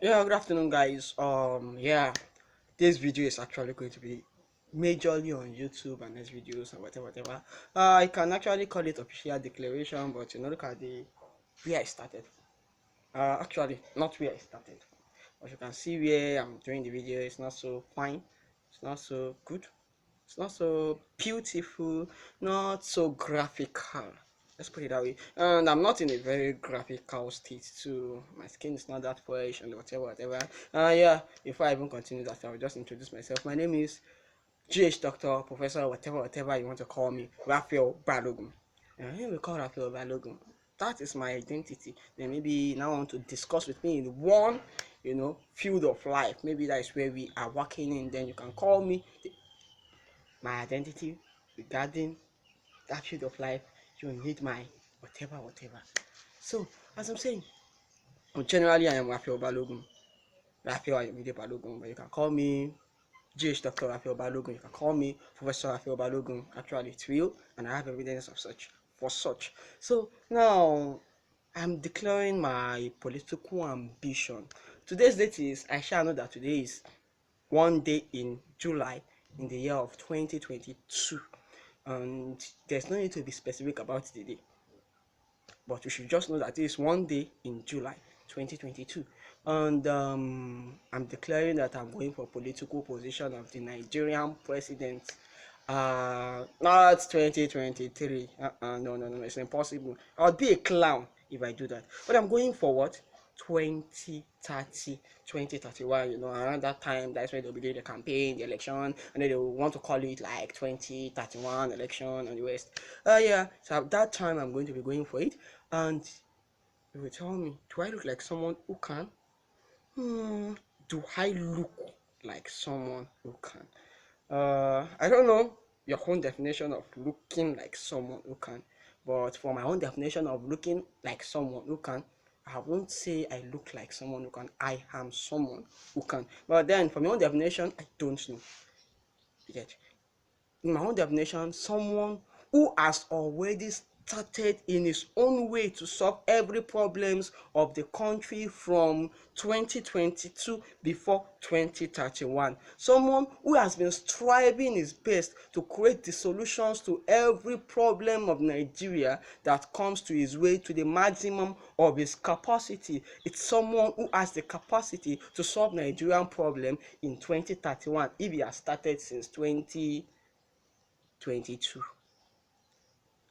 Yeah, good afternoon, guys. This video is actually going to be majorly on YouTube and next videos and whatever. I can actually call it official declaration, but look at the where I started. Actually, not where I started. As you can see, where I'm doing the video, it's not so fine, it's not so good, it's not so beautiful, not so graphical. Let's put it that way. And I'm not in a very graphical state too. My skin is not that fresh and whatever. Yeah, before I even continue that, I'll just introduce myself. My name is GH.Dr. Professor, whatever you want to call me, Raphael Balogun. And here we call Raphael Balogun. That is my identity. Then maybe now want to discuss with me in one, field of life. Maybe that is where we are working in. Then you can call me my identity regarding that field of life. You need my whatever. So as I'm saying, generally I am Raphael Balogun. Raphael Ayomide Balogun, but you can call me GH.Dr. Raphael Balogun. You can call me Professor Raphael Balogun. Actually, it's real, and I have evidence of such for such. So now I'm declaring my political ambition. Today's date is, I shall know that today is one day in July in the year of 2022, and there's no need to be specific about the day, but you should just know that it is one day in July 2022. And I'm declaring that I'm going for political position of the Nigerian president. Not 2023. No, it's impossible. I'll be a clown if I do that. But I'm going for what? 2030, 2031, around that time. That's when they'll be doing the campaign, the election, and then they'll want to call it like 2031 election and the rest. Yeah, so at that time I'm going to be going for it. And you will tell me, do I look like someone who can? Do I look like someone who can? I don't know your own definition of looking like someone who can, but for my own definition of looking like someone who can, I won't say I look like someone who can. I am someone who can. But then, for my own definition, I don't know. Yet, in my own definition, someone who has already started in his own way to solve every problems of the country from 2022 before 2031. Someone who has been striving his best to create the solutions to every problem of Nigeria that comes to his way to the maximum of his capacity. It's someone who has the capacity to solve Nigerian problem in 2031 if he has started since 2022.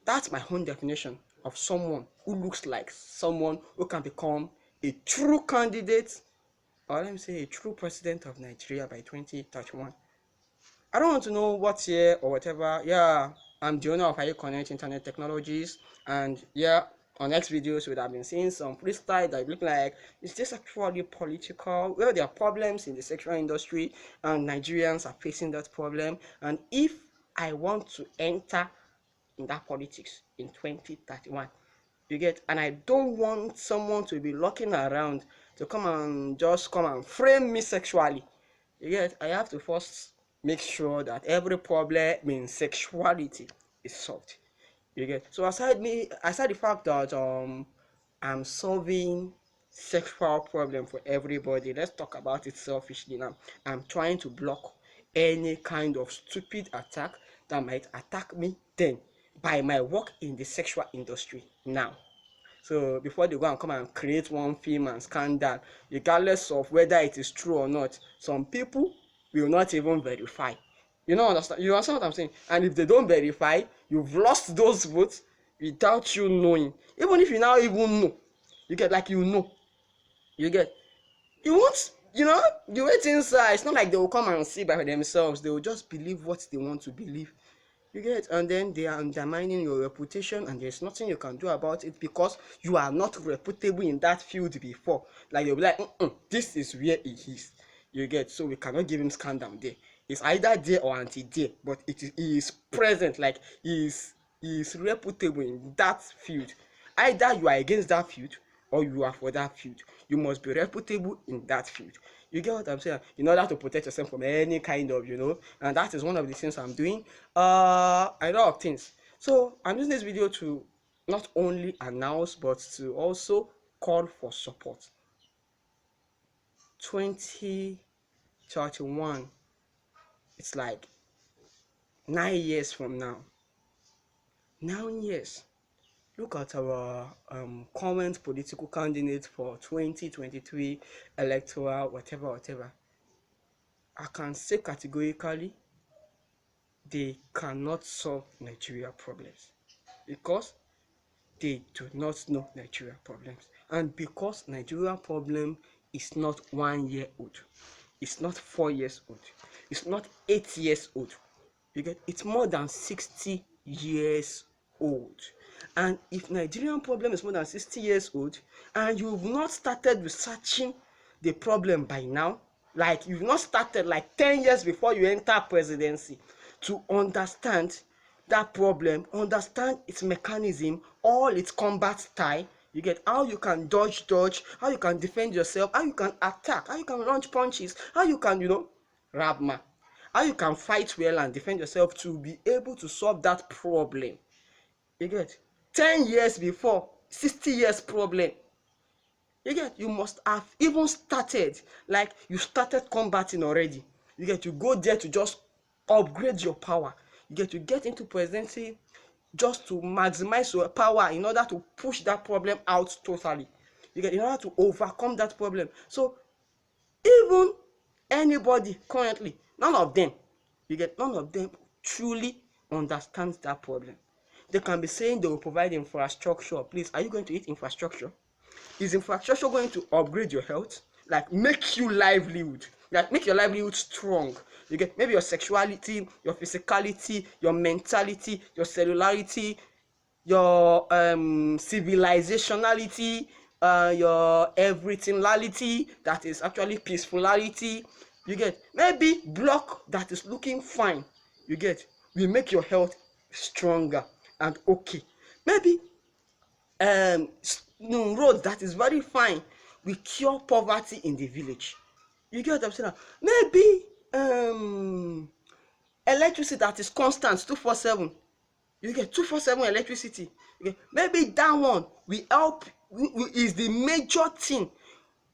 That's my own definition of someone who looks like someone who can become a true candidate, or let me say a true president of Nigeria by 2031. I don't want to know what year or whatever. Yeah, I'm the owner of Ayomide Internet Technologies, and yeah, on next videos we would have been seeing some freestyle that look like, is this actually political? Well, there are problems in the sexual industry, and Nigerians are facing that problem. And if I want to enter in that politics in 2031, you get, and I don't want someone to be looking around to come and frame me sexually. You get, I have to first make sure that every problem in sexuality is solved. You get, so aside the fact that I'm solving sexual problem for everybody, let's talk about it selfishly now. I'm trying to block any kind of stupid attack that might attack me then by my work in the sexual industry now. So before they go and come and create one film and scandal, regardless of whether it is true or not, some people will not even verify. You understand what I'm saying? And if they don't verify, you've lost those votes without you knowing. Even if you now even know, you get, like, you get, you won't, you wait inside. It's not like they will come and see by themselves. They will just believe what they want to believe. You get, and then they are undermining your reputation, and there's nothing you can do about it because you are not reputable in that field before. Like, they'll be like, this is where he is. You get, so we cannot give him scandal there. It's either there or anti-there, but he is present. Like, he is reputable in that field. Either you are against that field or you are for that field. You must be reputable in that field. You get what I'm saying? In order to protect yourself from any kind of, and that is one of the things I'm doing. A lot of things. So I'm using this video to not only announce but to also call for support. 2031, it's like 9 years from now. 9 years. Look at our current political candidates for 2023 electoral, whatever. I can say categorically they cannot solve Nigeria problems because they do not know Nigeria problems, and because Nigeria problem is not 1 year old, it's not 4 years old, it's not 8 years old. You get, it's more than 60 years old. And if Nigerian problem is more than 60 years old and you've not started researching the problem by now, like you've not started like 10 years before you enter presidency to understand that problem, understand its mechanism, all its combat style, you get how you can dodge, how you can defend yourself, how you can attack, how you can launch punches, how you can, rabma, how you can fight well and defend yourself to be able to solve that problem. You get 10 years before 60 years problem. You get, you must have even started, like you started combating already. You get, you go there to just upgrade your power. You get into presidency just to maximize your power in order to push that problem out totally. You get, in order to overcome that problem. So even anybody currently, none of them truly understands that problem. They can be saying they will provide infrastructure. Please, are you going to eat infrastructure? Is infrastructure going to upgrade your health? Like make you livelihood, like make your livelihood strong. You get, maybe your sexuality, your physicality, your mentality, your cellularity, your civilizationality, your everythinglality, that is actually peacefulality. You get, maybe block that is looking fine, you get, will make your health stronger and okay. Maybe road that is very fine will cure poverty in the village. You get what I'm saying? Maybe electricity that is constant 247, you get 247 electricity. Okay, maybe that one will help, is the major thing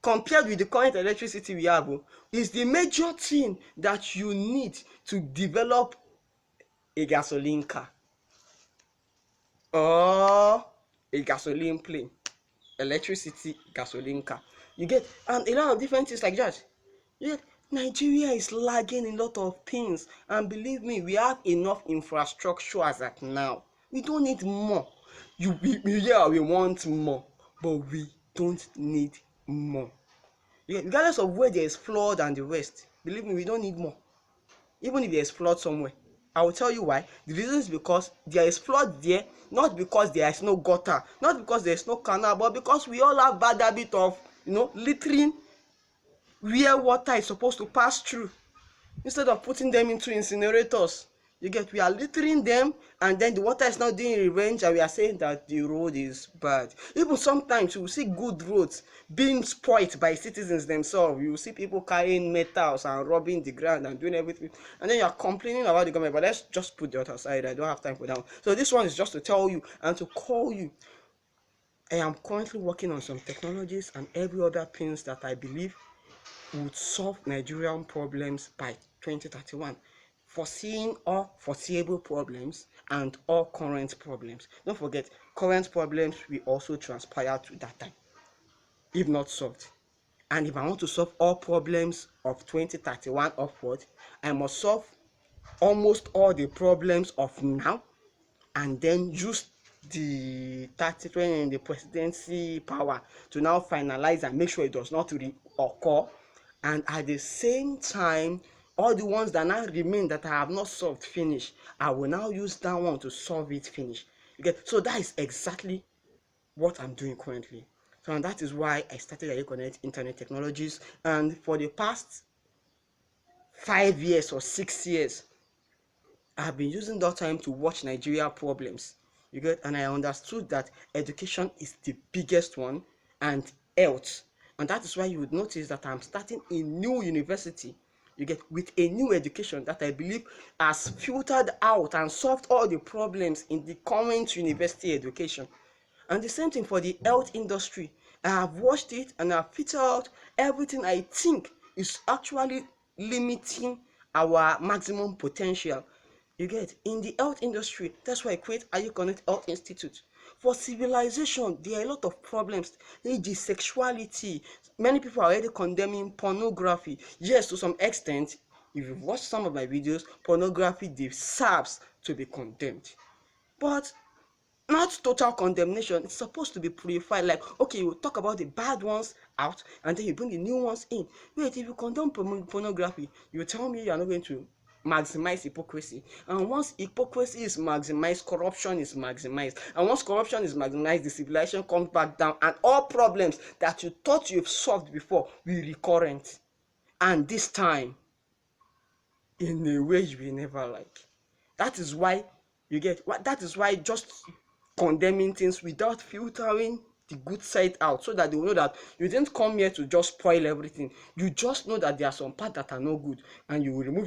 compared with the current electricity we have. Is the major thing that you need to develop a gasoline car or a gasoline plane. Electricity, gasoline car. You get, and a lot of different things like that. Yeah, Nigeria is lagging in a lot of things, and believe me, we have enough infrastructure as at now. We don't need more. We want more, but we don't need more. Yeah, regardless of where there is flood and the rest, believe me, we don't need more. Even if there is flood somewhere, I will tell you why. The reason is because there is flood there, not because there is no gutter, not because there is no canal, but because we all have bad habit of, littering where water is supposed to pass through, instead of putting them into incinerators. You get, we are littering them, and then the water is not doing revenge, and we are saying that the road is bad. Even sometimes you will see good roads being spoilt by citizens themselves. You will see people carrying metals and robbing the ground and doing everything, and then you are complaining about the government. But let's just put the other side. I don't have time for that one. So this one is just to tell you and to call you. I am currently working on some technologies and every other things that I believe would solve Nigerian problems by 2031, foreseeing all foreseeable problems and all current problems. Don't forget, current problems will also transpire to that time, if not solved. And if I want to solve all problems of 2031 upward, I must solve almost all the problems of now, and then use the 30 in the presidency power to now finalize and make sure it does not reoccur. And at the same time, all the ones that now remain that I have not solved finish, I will now use that one to solve it finish. Okay, so that is exactly what I'm doing currently. So, and that is why I started Ayomide Internet Technologies. And for the past 5 years or 6 years, I have been using that time to watch Nigeria problems. You get, and I understood that education is the biggest one, and health. And that is why you would notice that I'm starting a new university. You get, with a new education that I believe has filtered out and solved all the problems in the current university education. And the same thing for the health industry. I have watched it and I've filtered out everything I think is actually limiting our maximum potential. You get, in the health industry, that's why I create Connect Health Institute. For civilization, there are a lot of problems, e.g. sexuality. Many people are already condemning pornography. Yes, to some extent, if you've watched some of my videos, pornography deserves to be condemned. But not total condemnation. It's supposed to be purified. Like, okay, you talk about the bad ones out and then you bring the new ones in. Wait, if you condemn pornography, you tell me you're not going to maximize hypocrisy. And once hypocrisy is maximized, corruption is maximized. And once corruption is maximized, the civilization comes back down, and all problems that you thought you've solved before will recurrent. And this time, in a way you will never like. That is why that is why just condemning things without filtering the good side out, so that they will know that you didn't come here to just spoil everything. You just know that there are some parts that are not good, and you will remove